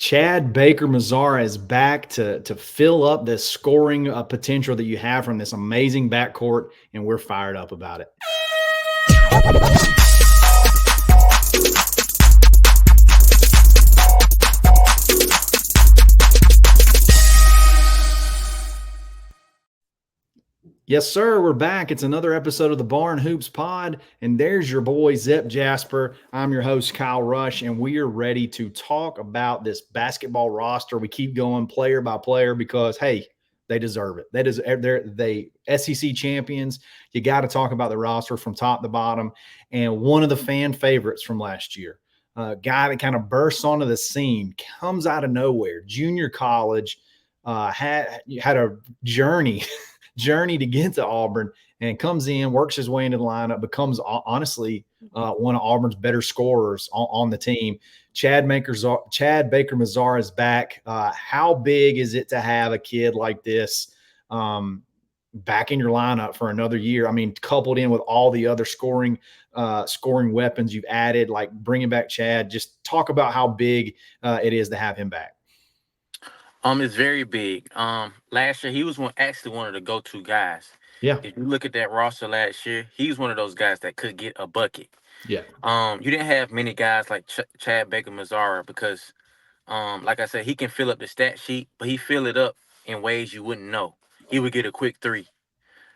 Chad Baker Mazara is back to fill up this scoring potential that you have from this amazing backcourt, and we're fired up about it. Yes, sir. We're back. It's another episode of the Barn Hoops Pod, and there's your boy Zip Jasper. I'm your host Kyle Rush, and we are ready to talk about this basketball roster. We keep going player by player because, hey, they deserve it. They're SEC champions. You got to talk about the roster from top to bottom, and one of the fan favorites from last year, a guy that kind of bursts onto the scene, comes out of nowhere, junior college, had a journey to get to Auburn, and comes in, works his way into the lineup, becomes honestly one of Auburn's better scorers on the team. Chad Baker Mazara is back. How big is it to have a kid like this back in your lineup for another year? I mean, coupled in with all the other scoring weapons you've added, like bringing back Chad. Just talk about how big it is to have him back. It's very big. Last year he was actually one of the go-to guys. Yeah. If you look at that roster last year, he was one of those guys that could get a bucket. Yeah. You didn't have many guys like Chad Baker Mazara because, like I said, he can fill up the stat sheet, but he fill it up in ways you wouldn't know. He would get a quick three,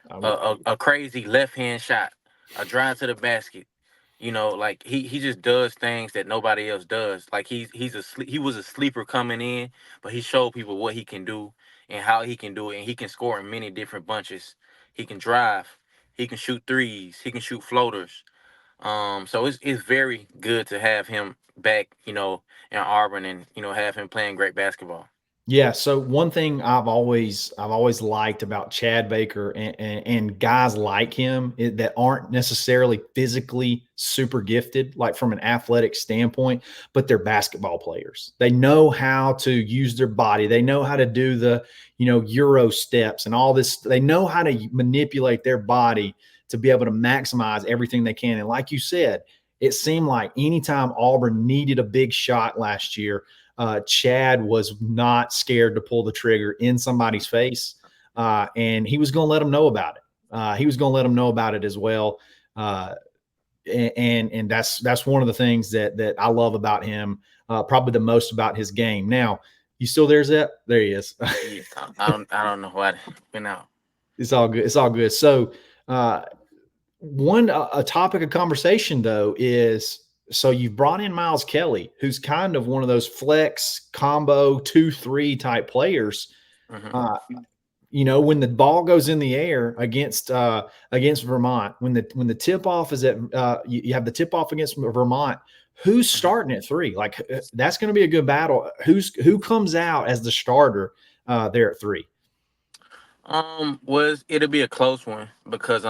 a crazy left-hand shot, a drive to the basket. Like he just does things that nobody else does. Like he was a sleeper coming in, but he showed people what he can do and how he can do it, and he can score in many different bunches. He can drive, he can shoot threes, he can shoot floaters. So it's very good to have him back, in Auburn, and have him playing great basketball. Yeah. So one thing I've always liked about Chad Baker and guys like him that aren't necessarily physically super gifted, like from an athletic standpoint, but they're basketball players. They know how to use their body. They know how to do the, Euro steps and all this. They know how to manipulate their body to be able to maximize everything they can. And like you said, it seemed like anytime Auburn needed a big shot last year, Chad was not scared to pull the trigger in somebody's face, and he was going to let them know about it. He was going to let them know about it as well, and that's one of the things that I love about him, probably the most about his game. Now, you still there, Zep? There he is. I don't know why it went out. It's all good. It's all good. So, a topic of conversation though is. So you've brought in Miles Kelly, who's kind of one of those flex combo 2-3 type players. Mm-hmm. When the ball goes in the air against Vermont, when the tip off is at you have the tip off against Vermont, who's starting at 3? Like that's going to be a good battle. Who comes out as the starter there at 3? It'll be a close one because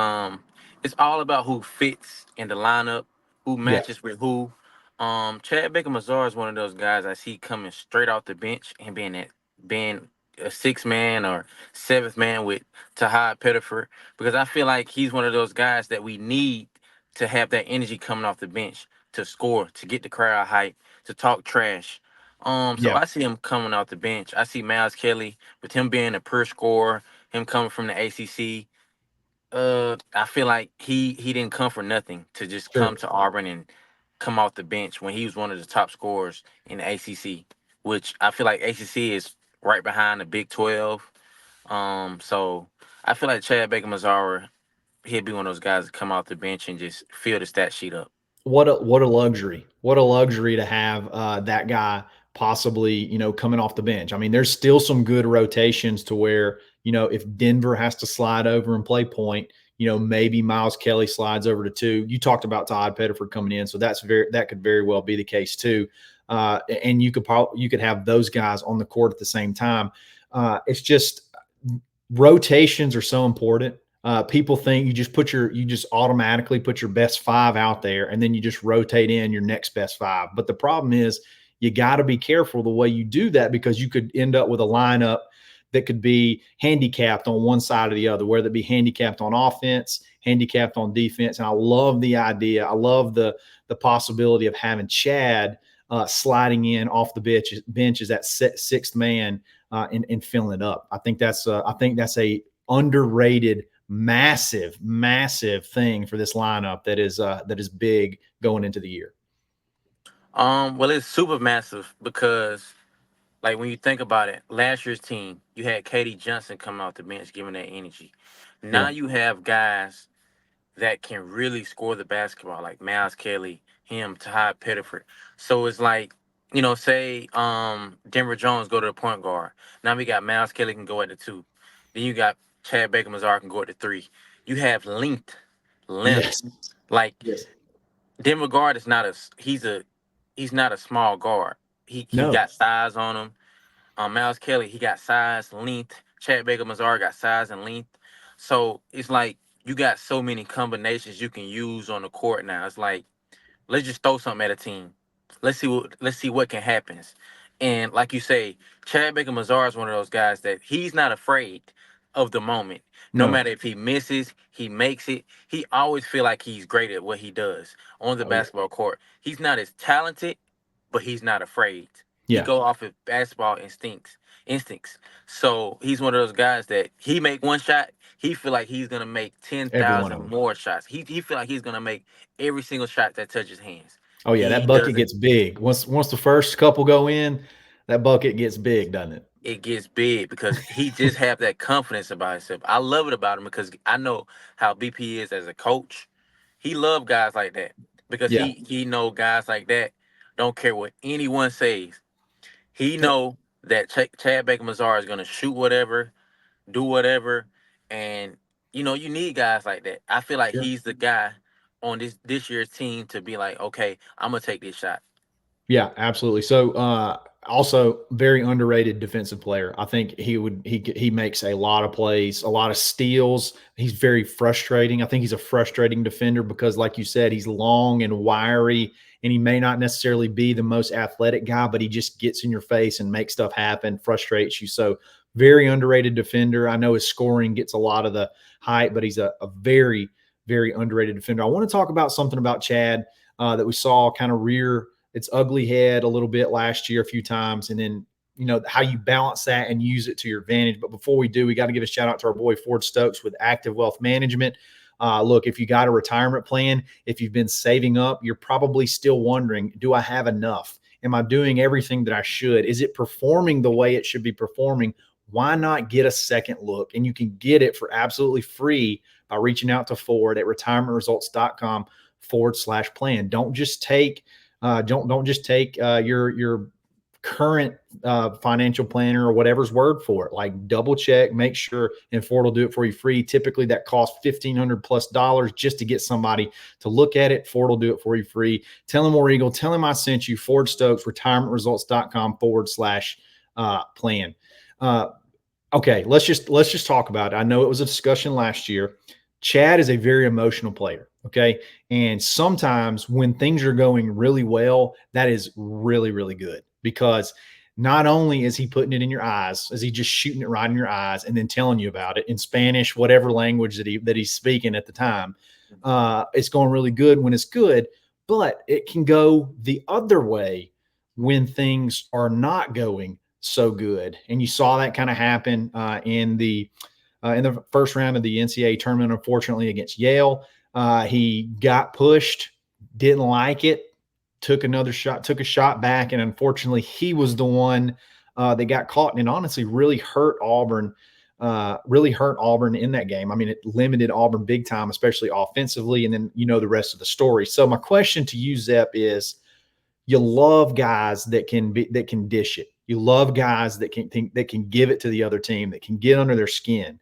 it's all about who fits in the lineup, who matches with who. Chad Baker Mazar is one of those guys I see coming straight off the bench and being a 6-man or 7th man with Tahad Pettiford, because I feel like he's one of those guys that we need to have that energy coming off the bench to score, to get the crowd hype, to talk trash. So I see him coming off the bench. I see Miles Kelly with him being a pure scorer, him coming from the ACC. I feel like he didn't come for nothing to just come to Auburn and come off the bench when he was one of the top scorers in the ACC, which I feel like ACC is right behind the Big 12. So I feel like Chad Baker Mazara, he'd be one of those guys that come off the bench and just fill the stat sheet up. What a luxury! What a luxury to have that guy possibly coming off the bench. I mean, there's still some good rotations to where if Denver has to slide over and play point, maybe Miles Kelly slides over to 2. You talked about Todd Pettiford coming in, so that could very well be the case too. And you could have those guys on the court at the same time. It's just rotations are so important. People think you just automatically put your best 5 out there, and then you just rotate in your next best 5. But the problem is you got to be careful the way you do that, because you could end up with a lineup that could be handicapped on one side or the other, whether it be handicapped on offense, handicapped on defense. And I love the idea. I love the possibility of having Chad sliding in off the bench as that sixth man and filling it up. I think that's a underrated, massive thing for this lineup that is big going into the year. Well, it's super massive because, like, when you think about it, last year's team, you had Katie Johnson coming off the bench, giving that energy. Now Yeah. you have guys that can really score the basketball, like Miles Kelly, him, Tahad Pettiford. So it's like, say Denver Jones go to the point guard. Now we got Miles Kelly can go at the two. Then you got Chad Baker Mazara can go at the three. You have length. Yes. Like Yes. Denver guard is not he's not a small guard. He No. got size on him. Miles Kelly, he got size, length. Chad Baker Mazar got size and length. So it's like you got so many combinations you can use on the court now. It's like, let's just throw something at a team. Let's see what can happen. And like you say, Chad Baker Mazar is one of those guys that he's not afraid of the moment. No No. matter if he misses, he makes it. He always feel like he's great at what he does on the Oh yeah. basketball court. He's not as talented, but he's not afraid. He Yeah. go off of basketball instincts. So he's one of those guys that he make one shot, he feel like he's gonna make ten Every one of thousand them. more shots. He feel like he's gonna make every single shot that touches hands. Oh yeah, He that bucket doesn't. gets big. Once the first couple go in, that bucket gets big, doesn't it? It gets big because he just have that confidence about himself. I love it about him because I know how BP is as a coach. He love guys like that because Yeah. he know guys like that don't care what anyone says. He know that Chad Baker Mazar is gonna shoot whatever, do whatever, and you need guys like that. I feel like Sure. he's the guy on this year's team to be like, okay, I'm gonna take this shot. Yeah, absolutely. So, also very underrated defensive player. I think he makes a lot of plays, a lot of steals. He's very frustrating. I think he's a frustrating defender because, like you said, he's long and wiry, and he may not necessarily be the most athletic guy, but he just gets in your face and makes stuff happen, frustrates you. So, very underrated defender. I know his scoring gets a lot of the hype, but he's a very underrated defender. I want to talk about something about Chad that we saw kind of rear its ugly head a little bit last year, a few times, and then how you balance that and use it to your advantage. But before we do, we got to give a shout out to our boy Ford Stokes with Active Wealth Management. Look, if you got a retirement plan, if you've been saving up, you're probably still wondering, do I have enough? Am I doing everything that I should? Is it performing the way it should be performing? Why not get a second look? And you can get it for absolutely free by reaching out to Ford at retirementresults.com/plan. Don't just take your current financial planner or whatever's word for it. Like double check, make sure, and Ford will do it for you free. Typically, that costs $1,500+ just to get somebody to look at it. Ford will do it for you free. Tell them War Eagle. Tell them I sent you. Ford Stokes, retirementresults.com/plan. Okay, let's just talk about it. I know it was a discussion last year. Chad is a very emotional player. Okay. And sometimes when things are going really well, that is really good because not only is he putting it in your eyes, is he just shooting it right in your eyes and then telling you about it in Spanish, whatever language that he's speaking at the time. It's going really good when it's good, but it can go the other way when things are not going so good. And you saw that kind of happen in the first round of the NCAA tournament, unfortunately, against Yale. He got pushed, didn't like it, took a shot back, and unfortunately, he was the one that got caught. And it honestly really hurt Auburn. Really hurt Auburn in that game. I mean, it limited Auburn big time, especially offensively. And then the rest of the story. So my question to you, Zep, is you love guys that can dish it. You love guys that can give it to the other team, that can get under their skin.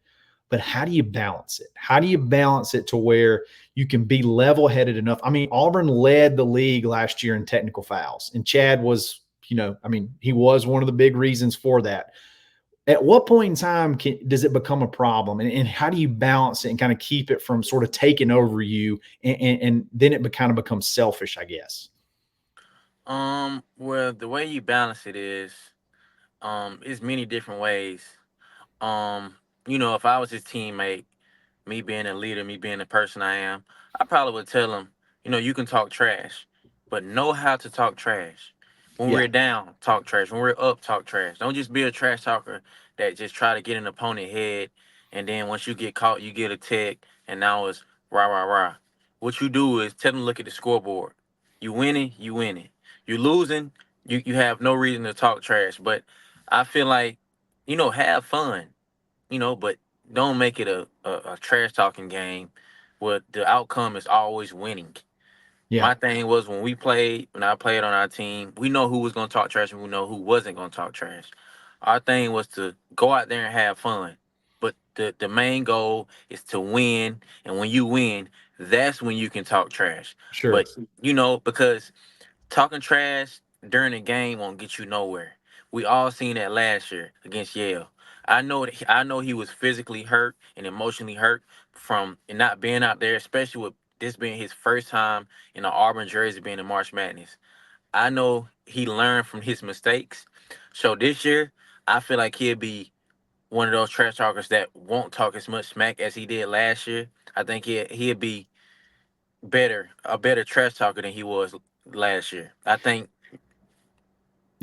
But how do you balance it? How do you balance it to where you can be level-headed enough? I mean, Auburn led the league last year in technical fouls, and Chad was, he was one of the big reasons for that. At what point in time does it become a problem, and how do you balance it and kind of keep it from sort of taking over you, and then it kind of becomes selfish, I guess? Well, the way you balance it is many different ways. Um, if I was his teammate, me being a leader, me being the person I am, I probably would tell him, you can talk trash, but know how to talk trash. When Yeah. we're down, talk trash. When we're up, talk trash. Don't just be a trash talker that just try to get an opponent head, and then once you get caught, you get a tech, and now it's rah rah rah. What you do is tell them to look at the scoreboard. You winning, you winning. You losing, you have no reason to talk trash. But I feel like, have fun, but don't make it a trash talking game where the outcome is always winning. Yeah. My thing was when I played on our team, we know who was gonna talk trash and we know who wasn't gonna talk trash. Our thing was to go out there and have fun. But the main goal is to win. And when you win, that's when you can talk trash. Sure. But because talking trash during the game won't get you nowhere. We all seen that last year against Yale. I know he was physically hurt and emotionally hurt from not being out there, especially with this being his first time in an Auburn jersey being in March Madness. I know he learned from his mistakes. So this year, I feel like he'll be one of those trash talkers that won't talk as much smack as he did last year. I think he'll be a better trash talker than he was last year. I think.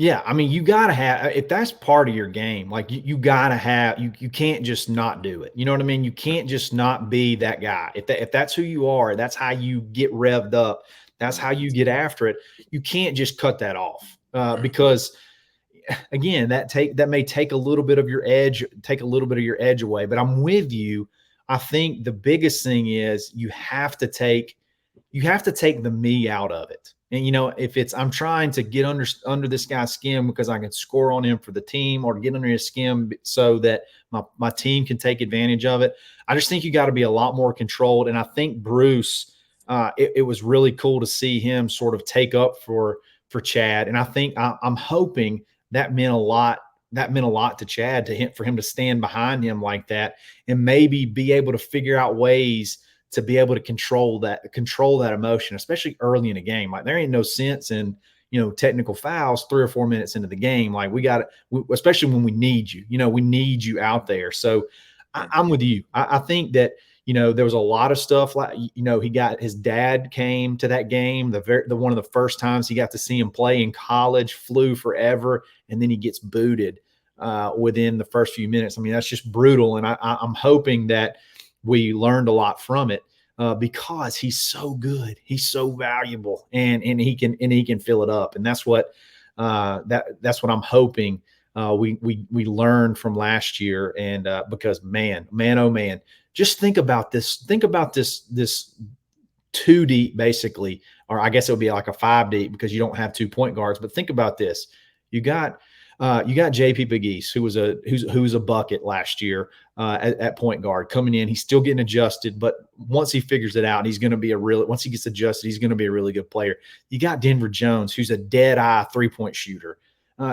Yeah, I mean, you gotta have if that's part of your game, like you gotta have you can't just not do it. You know what I mean? You can't just not be that guy. If that's who you are, that's how you get revved up. That's how you get after it. You can't just cut that off Mhm. because again, that may take a little bit of your edge, take a little bit of your edge away. But I'm with you. I think the biggest thing is you have to take the me out of it. And if it's I'm trying to get under this guy's skin because I can score on him for the team or get under his skin so that my team can take advantage of it. I just think you got to be a lot more controlled. And I think Bruce, it was really cool to see him sort of take up for Chad. And I think I'm hoping that meant a lot. That meant a lot to Chad for him to stand behind him like that and maybe be able to figure out ways to be able to control that emotion, especially early in the game. Like there ain't no sense in technical fouls 3 or 4 minutes into the game. Like we got it, especially when we need you. We need you out there. So I'm with you. I think that there was a lot of stuff like he got his dad came to that game the one of the first times he got to see him play in college, flew forever, and then he gets booted within the first few minutes. I mean that's just brutal, and I'm hoping that we learned a lot from it because he's so good, he's so valuable, and he can fill it up, and that's what I'm hoping we learned from last year, and because man, oh man, just think about this two deep basically, or I guess it would be like a five deep because you don't have 2 point guards. But think about this: you got JP Pegues, who's a bucket last year at point guard coming in. He's still getting adjusted, but once he figures it out, once he gets adjusted, he's going to be a really good player. You got Denver Jones, who's a dead eye 3 point shooter.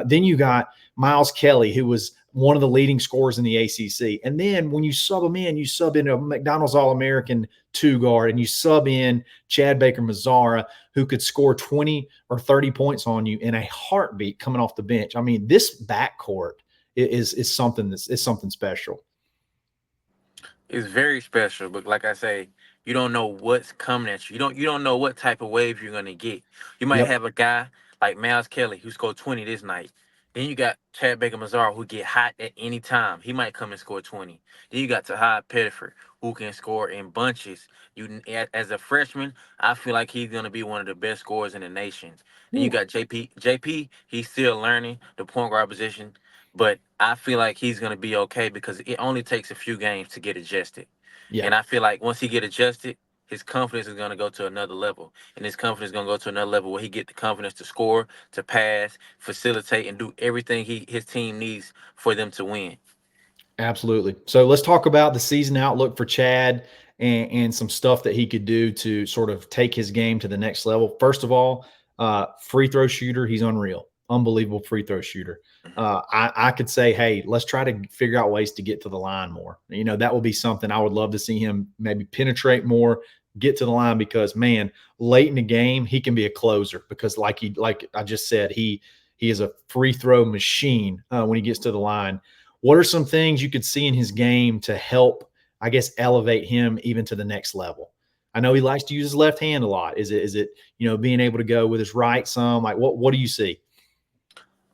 Then you got Miles Kelly, who was one of the leading scorers in the ACC. And then when you sub him in, you sub in a McDonald's All-American 2 guard, and you sub in Chad Baker Mazara, who could score 20 or 30 points on you in a heartbeat coming off the bench. I mean, this backcourt is something special. It's very special, but like I say, you don't know what's coming at you. You don't know what type of wave you're gonna get. You might Yep. have a guy like Miles Kelly who scored 20 this night. Then you got Chad Baker Mazar who get hot at any time. He might come and score 20. Then you got Tahad Pettiford who can score in bunches. As a freshman, I feel like he's gonna be one of the best scorers in the nation. Then you Ooh. got JP. JP, he's still learning the point guard position. But I feel like he's gonna be okay because it only takes a few games to get adjusted. Yeah. And I feel like once he get adjusted, his confidence is gonna go to another level. And his confidence is gonna go to another level where he get the confidence to score, to pass, facilitate, and do everything his team needs for them to win. Absolutely. So let's talk about the season outlook for Chad and some stuff that he could do to sort of take his game to the next level. First of all, free throw shooter, he's unreal, unbelievable free throw shooter. I could say, hey, let's try to figure out ways to get to the line more. That would be something I would love to see him maybe penetrate more, get to the line because man, late in the game he can be a closer because like I just said, he is a free throw machine when he gets to the line. What are some things you could see in his game to help, I guess, elevate him even to the next level? I know he likes to use his left hand a lot. Is it being able to go with his right some? Like what do you see?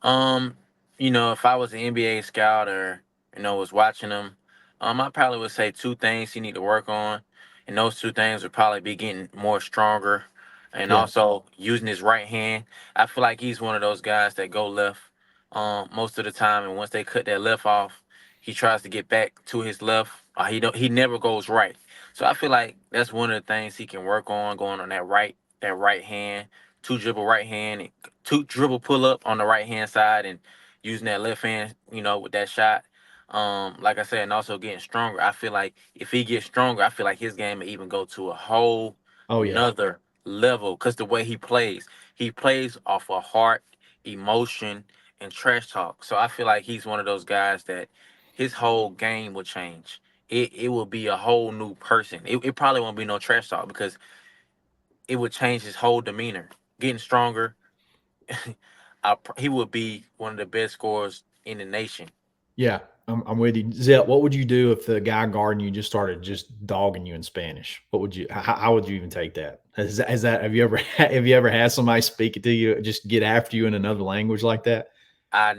Um, if I was an NBA scout or was watching him, I probably would say two things he need to work on, and those two things would probably be getting more stronger, and Yeah. also using his right hand. I feel like he's one of those guys that go left, most of the time, and once they cut that left off, he tries to get back to his left. He never goes right. So I feel like that's one of the things he can work on, going on that right hand, two dribble right hand, and two dribble pull up on the right hand side, and using that left hand, with that shot. Like I said, and also getting stronger. I feel like if he gets stronger, I feel like his game will even go to a whole Oh yeah. another level. Cause the way he plays off of heart, emotion, and trash talk. So I feel like he's one of those guys that his whole game will change. It will be a whole new person. It probably won't be no trash talk because it would change his whole demeanor. Getting stronger, he would be one of the best scorers in the nation. Yeah, I'm with you. Zep, what would you do if the guy guarding you just started just dogging you in Spanish? What would you? How would you even take that? Have you ever have you ever had somebody speak to you just get after you in another language like that? I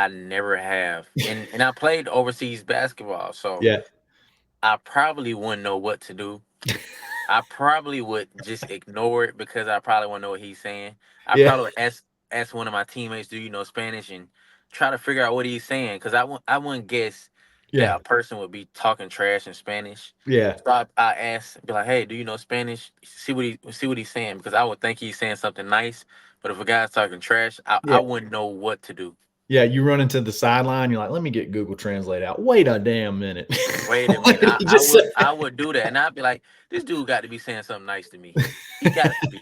never have, and I played overseas basketball, so Yeah, I probably wouldn't know what to do. I probably would just ignore it because I probably wouldn't know what he's saying. I yeah, probably would ask one of my teammates, "Do you know Spanish?" and try to figure out what he's saying because I wouldn't guess that yeah, a person would be talking trash in Spanish. yeah, So I ask, be like, "Hey, do you know Spanish?" See what he's saying because I would think he's saying something nice, but if a guy's talking trash, I yeah. wouldn't know what to do. Yeah, you run into the sideline. You're like, let me get Google Translate out. Wait a damn minute. Wait a What minute, did I, he I just say? would I would do that, and I'd be like, "This dude got to be saying something nice to me. He got to be."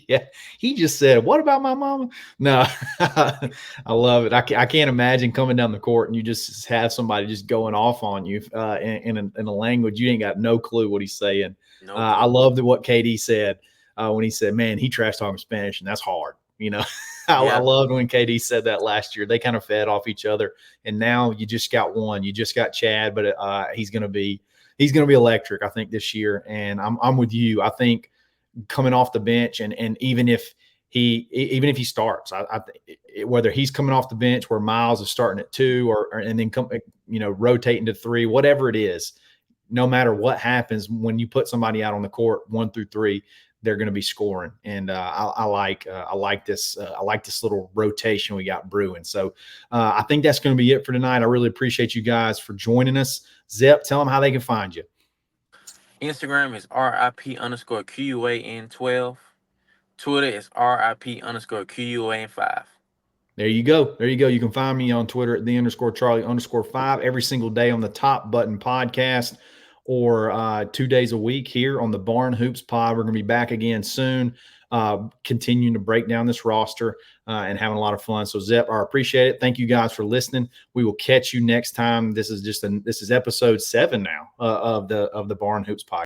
Yeah, he just said, "What about my mama?" No, I love it. I can't imagine coming down the court and you just have somebody just going off on you in a language you ain't got no clue what he's saying. No I clue. love what KD said when he said, "Man, he trash talking Spanish, and that's hard." I Yeah, loved when KD said that last year. They kind of fed off each other, and now you just got one. You just got Chad, but he's gonna be electric. I think this year, and I'm with you. I think coming off the bench, and even if he starts, whether he's coming off the bench where Miles is starting at two, or and then rotating to three, whatever it is, no matter what happens, when you put somebody out on the court 1 through 3, they're going to be scoring. And I like this little rotation we got brewing. So I think that's going to be it for tonight. I really appreciate you guys for joining us. Zep, tell them how they can find you. Instagram is RIP_QUAN12. Twitter is RIP_QUAN5. There you go. There you go. You can find me on Twitter at _Charlie_5 every single day on the Top Button Podcast, or 2 days a week here on the Barn Hoops Pod. We're going to be back again soon, continuing to break down this roster and having a lot of fun. So, Zep, I appreciate it. Thank you guys for listening. We will catch you next time. This is episode 7 now of the Barn Hoops Podcast.